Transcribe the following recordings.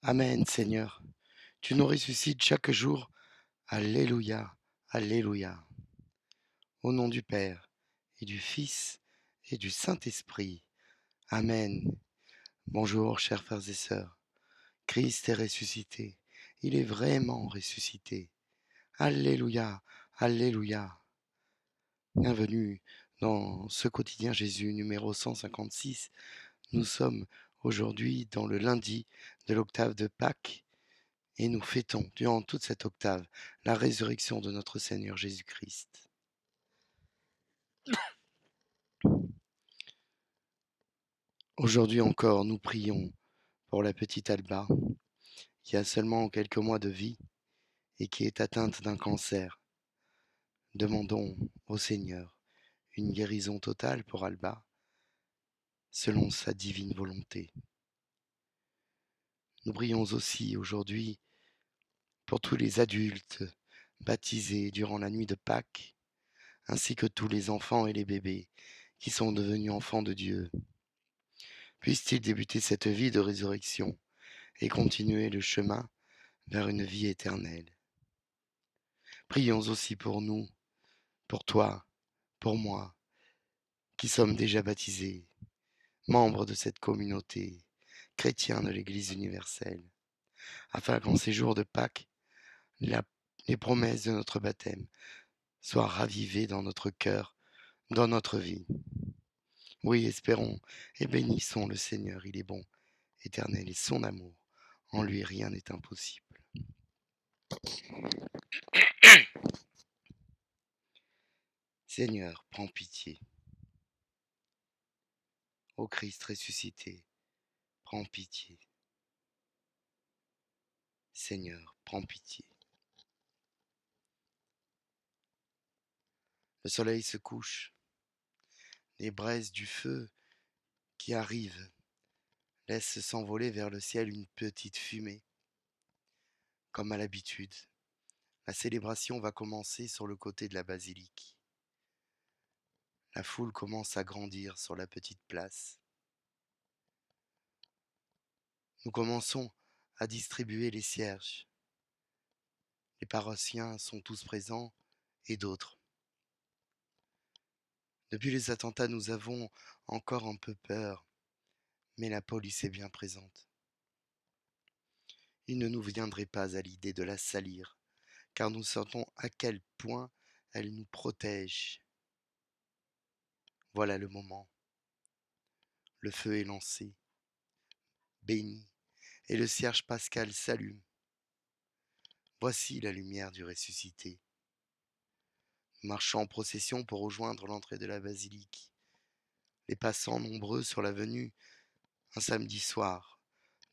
Amen, Seigneur. Tu nous ressuscites chaque jour. Alléluia, Alléluia. Au nom du Père, et du Fils, et du Saint-Esprit. Amen. Bonjour, chers frères et sœurs. Christ est ressuscité. Il est vraiment ressuscité. Alléluia, Alléluia. Bienvenue dans ce quotidien Jésus numéro 156. Nous sommes aujourd'hui dans le lundi de l'octave de Pâques et nous fêtons durant toute cette octave la résurrection de notre Seigneur Jésus-Christ. Aujourd'hui encore, nous prions pour la petite Alba qui a seulement quelques mois de vie et qui est atteinte d'un cancer. Demandons au Seigneur une guérison totale pour Alba selon sa divine volonté. Nous prions aussi aujourd'hui pour tous les adultes baptisés durant la nuit de Pâques, ainsi que tous les enfants et les bébés qui sont devenus enfants de Dieu. Puissent-ils débuter cette vie de résurrection et continuer le chemin vers une vie éternelle. Prions aussi pour nous, pour toi, pour moi, qui sommes déjà baptisés, membres de cette communauté, chrétiens de l'Église universelle, afin qu'en ces jours de Pâques, les promesses de notre baptême soient ravivées dans notre cœur, dans notre vie. Oui, espérons et bénissons le Seigneur, il est bon, éternel, et son amour, en lui rien n'est impossible. Seigneur, prends pitié. Ô Christ ressuscité, prends pitié. Seigneur, prends pitié. Le soleil se couche, les braises du feu qui arrivent laissent s'envoler vers le ciel une petite fumée. Comme à l'habitude, la célébration va commencer sur le côté de la basilique. La foule commence à grandir sur la petite place. Nous commençons à distribuer les cierges. Les paroissiens sont tous présents et d'autres. Depuis les attentats, nous avons encore un peu peur, mais la police est bien présente. Il ne nous viendrait pas à l'idée de la salir, car nous sentons à quel point elle nous protège. Voilà le moment. Le feu est lancé, béni, et le cierge pascal s'allume. Voici la lumière du ressuscité. Nous marchons en procession pour rejoindre l'entrée de la basilique. Les passants nombreux sur l'avenue, un samedi soir,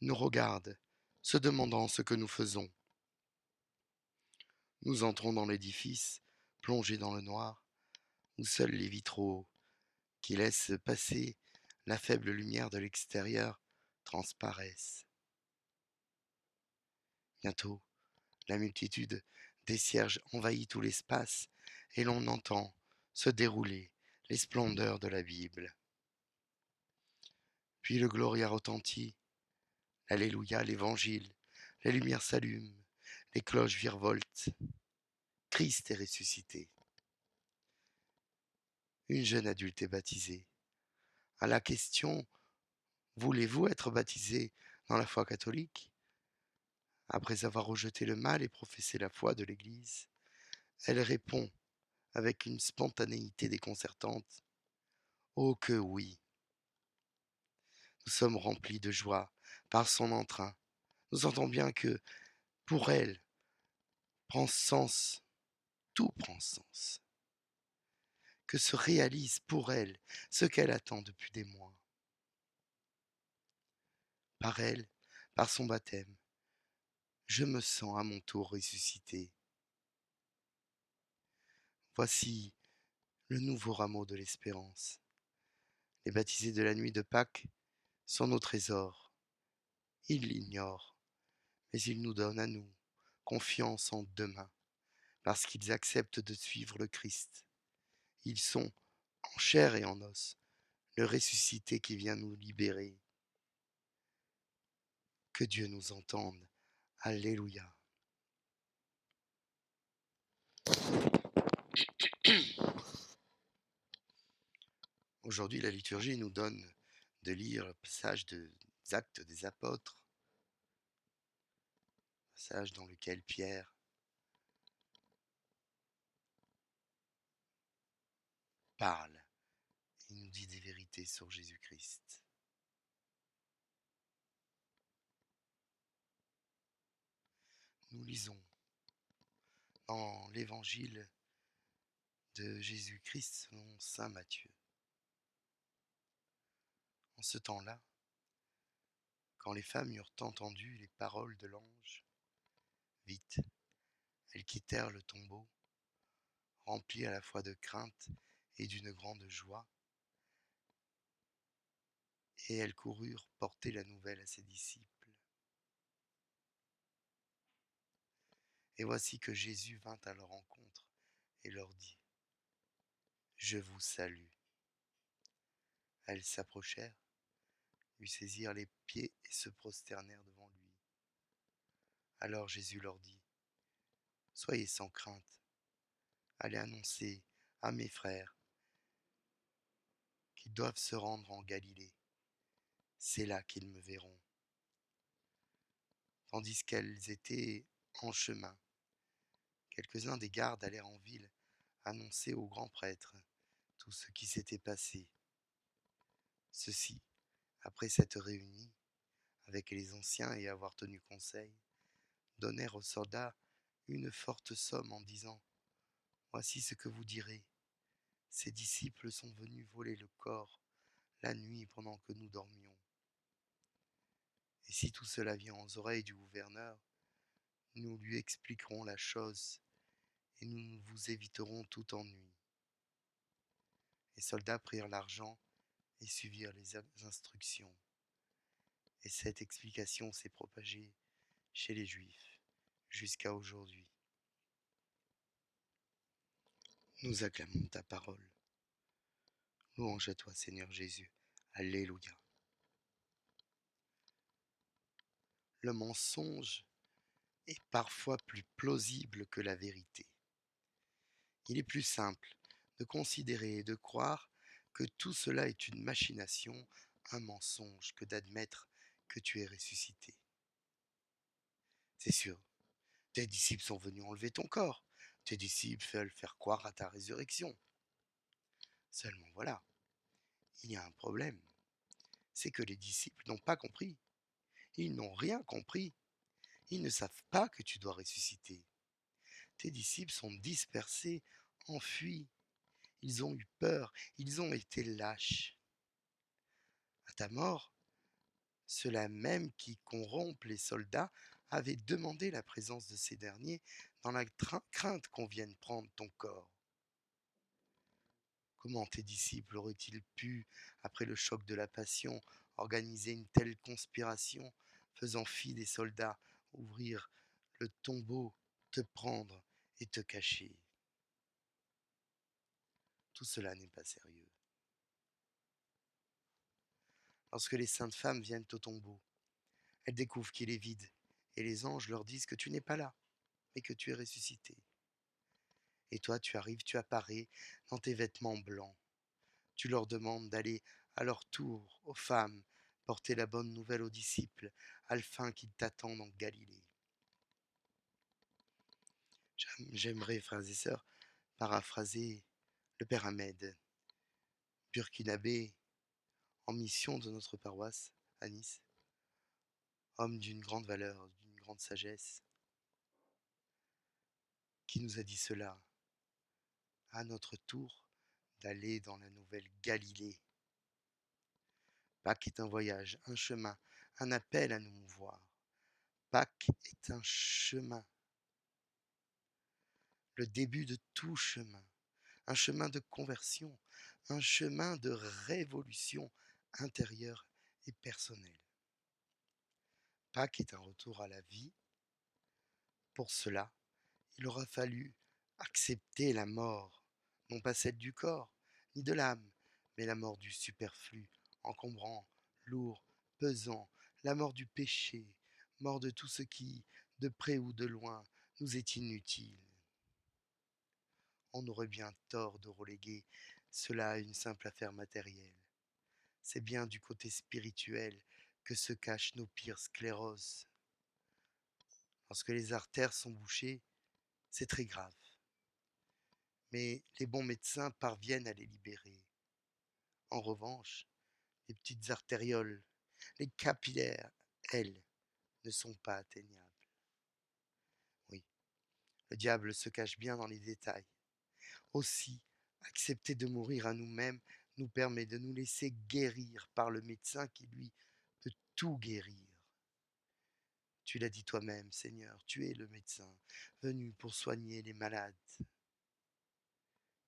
nous regardent, se demandant ce que nous faisons. Nous entrons dans l'édifice, plongés dans le noir, où seuls les vitraux, qui laissent passer la faible lumière de l'extérieur, transparaissent. Bientôt, la multitude des cierges envahit tout l'espace et l'on entend se dérouler les splendeurs de la Bible. Puis le Gloria retentit, l'Alléluia, l'Évangile, les lumières s'allument, les cloches virevoltent. Christ est ressuscité. Une jeune adulte est baptisée. À la question « Voulez-vous être baptisé dans la foi catholique ?» Après avoir rejeté le mal et professé la foi de l'Église, elle répond avec une spontanéité déconcertante. Oh que oui! Nous sommes remplis de joie par son entrain. Nous sentons bien que, pour elle, prend sens, tout prend sens. Que se réalise pour elle ce qu'elle attend depuis des mois. Par elle, par son baptême, je me sens à mon tour ressuscité. Voici le nouveau rameau de l'espérance. Les baptisés de la nuit de Pâques sont nos trésors. Ils l'ignorent, mais ils nous donnent à nous confiance en demain, parce qu'ils acceptent de suivre le Christ. Ils sont, en chair et en os, le ressuscité qui vient nous libérer. Que Dieu nous entende. Alléluia. Aujourd'hui, la liturgie nous donne de lire le passage des Actes des Apôtres, passage dans lequel Pierre parle et nous dit des vérités sur Jésus-Christ. Nous lisons dans l'évangile de Jésus-Christ selon saint Matthieu. En ce temps-là, quand les femmes eurent entendu les paroles de l'ange, vite, elles quittèrent le tombeau, remplies à la fois de crainte et d'une grande joie, et elles coururent porter la nouvelle à ses disciples. Et voici que Jésus vint à leur rencontre et leur dit : « Je vous salue. » Elles s'approchèrent, lui saisirent les pieds et se prosternèrent devant lui. Alors Jésus leur dit : « Soyez sans crainte, allez annoncer à mes frères qu'ils doivent se rendre en Galilée. C'est là qu'ils me verront. » Tandis qu'elles étaient en chemin, quelques-uns des gardes allèrent en ville annoncer au grand prêtre tout ce qui s'était passé. Ceux-ci, après s'être réunis avec les anciens et avoir tenu conseil, donnèrent aux soldats une forte somme en disant : « Voici ce que vous direz. Ces disciples sont venus voler le corps la nuit pendant que nous dormions. Et si tout cela vient aux oreilles du gouverneur, nous lui expliquerons la chose et nous vous éviterons tout ennui. » Les soldats prirent l'argent et suivirent les instructions. Et cette explication s'est propagée chez les Juifs jusqu'à aujourd'hui. Nous acclamons ta parole. Louange à toi, Seigneur Jésus. Alléluia. Le mensonge est parfois plus plausible que la vérité. Il est plus simple de considérer et de croire que tout cela est une machination, un mensonge, que d'admettre que tu es ressuscité. C'est sûr, tes disciples sont venus enlever ton corps, tes disciples veulent faire croire à ta résurrection. Seulement voilà, il y a un problème, c'est que les disciples n'ont pas compris, ils n'ont rien compris, ils ne savent pas que tu dois ressusciter. Tes disciples sont dispersés, enfuis, ils ont eu peur, ils ont été lâches. À ta mort, ceux-là même qui corrompent les soldats avaient demandé la présence de ces derniers dans la crainte qu'on vienne prendre ton corps. Comment tes disciples auraient-ils pu, après le choc de la passion, organiser une telle conspiration, faisant fi des soldats, ouvrir le tombeau, te prendre et te cacher ? Tout cela n'est pas sérieux. Lorsque les saintes femmes viennent au tombeau, elles découvrent qu'il est vide, et les anges leur disent que tu n'es pas là, mais que tu es ressuscité. Et toi, tu arrives, tu apparais dans tes vêtements blancs. Tu leur demandes d'aller à leur tour, aux femmes, porter la bonne nouvelle aux disciples, afin qu'ils t'attendent en Galilée. J'aimerais, frères et sœurs, paraphraser le Père Ahmed, burkinabé, en mission de notre paroisse à Nice, homme d'une grande valeur, d'une grande sagesse, qui nous a dit cela, à notre tour, d'aller dans la nouvelle Galilée. Pâques est un voyage, un chemin, un appel à nous mouvoir. Pâques est un chemin, le début de tout chemin, un chemin de conversion, un chemin de révolution intérieure et personnelle. Pâques est un retour à la vie. Pour cela, il aura fallu accepter la mort, non pas celle du corps, ni de l'âme, mais la mort du superflu, encombrant, lourd, pesant, la mort du péché, mort de tout ce qui, de près ou de loin, nous est inutile. On aurait bien tort de reléguer cela à une simple affaire matérielle. C'est bien du côté spirituel que se cachent nos pires scléroses. Lorsque les artères sont bouchées, c'est très grave. Mais les bons médecins parviennent à les libérer. En revanche, les petites artérioles, les capillaires, elles, ne sont pas atteignables. Oui, le diable se cache bien dans les détails. Aussi, accepter de mourir à nous-mêmes nous permet de nous laisser guérir par le médecin qui, lui, peut tout guérir. Tu l'as dit toi-même, Seigneur, tu es le médecin, venu pour soigner les malades.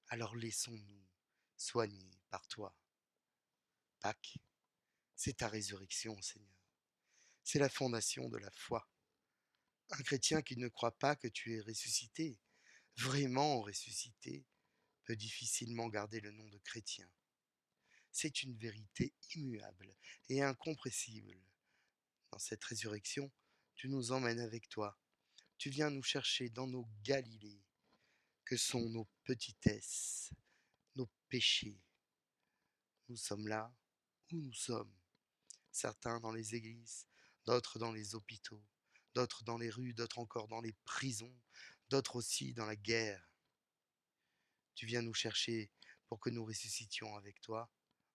Alors laissons-nous soigner par toi. Pâques, c'est ta résurrection, Seigneur. C'est la fondation de la foi. Un chrétien qui ne croit pas que tu es ressuscité, vraiment ressuscité, peut difficilement garder le nom de chrétien. C'est une vérité immuable et incompressible. Dans cette résurrection, tu nous emmènes avec toi. Tu viens nous chercher dans nos Galilées, que sont nos petitesses, nos péchés. Nous sommes là où nous sommes, certains dans les églises, d'autres dans les hôpitaux, d'autres dans les rues, d'autres encore dans les prisons, d'autres aussi dans la guerre. Tu viens nous chercher pour que nous ressuscitions avec toi,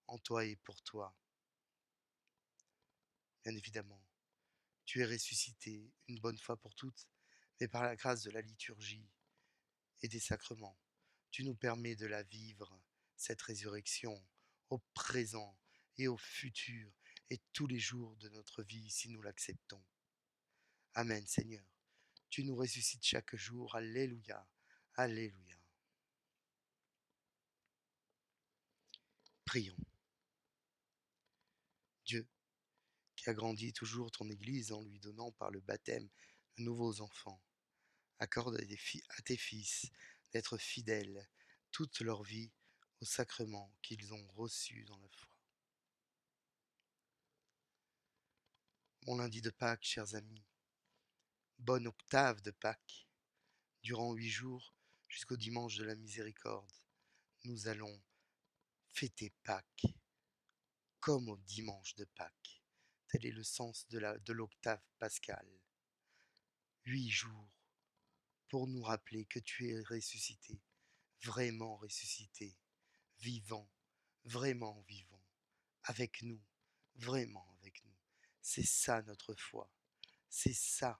en toi et pour toi. Bien évidemment, tu es ressuscité une bonne fois pour toutes, mais par la grâce de la liturgie et des sacrements, tu nous permets de la vivre, cette résurrection, au présent et au futur, et tous les jours de notre vie si nous l'acceptons. Amen, Seigneur. Tu nous ressuscites chaque jour. Alléluia. Alléluia. Prions. Dieu, qui agrandit toujours ton Église en lui donnant par le baptême de nouveaux enfants, accorde à tes fils d'être fidèles toute leur vie aux sacrements qu'ils ont reçus dans la foi. Bon lundi de Pâques, chers amis, bonne octave de Pâques. Durant 8 jours, jusqu'au dimanche de la miséricorde, nous allons fêter Pâques comme au dimanche de Pâques. Tel est le sens de l'octave pascale. 8 jours pour nous rappeler que tu es ressuscité, vraiment ressuscité, vivant, vraiment vivant, avec nous, vraiment avec nous. C'est ça notre foi, c'est ça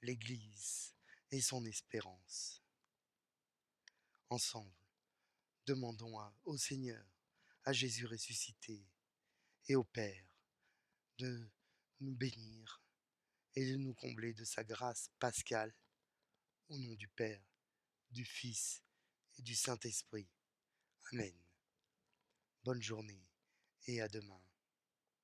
l'Église et son espérance. Ensemble, demandons au Seigneur, à Jésus ressuscité et au Père de nous bénir et de nous combler de sa grâce pascale, au nom du Père, du Fils et du Saint-Esprit. Amen. Bonne journée et à demain.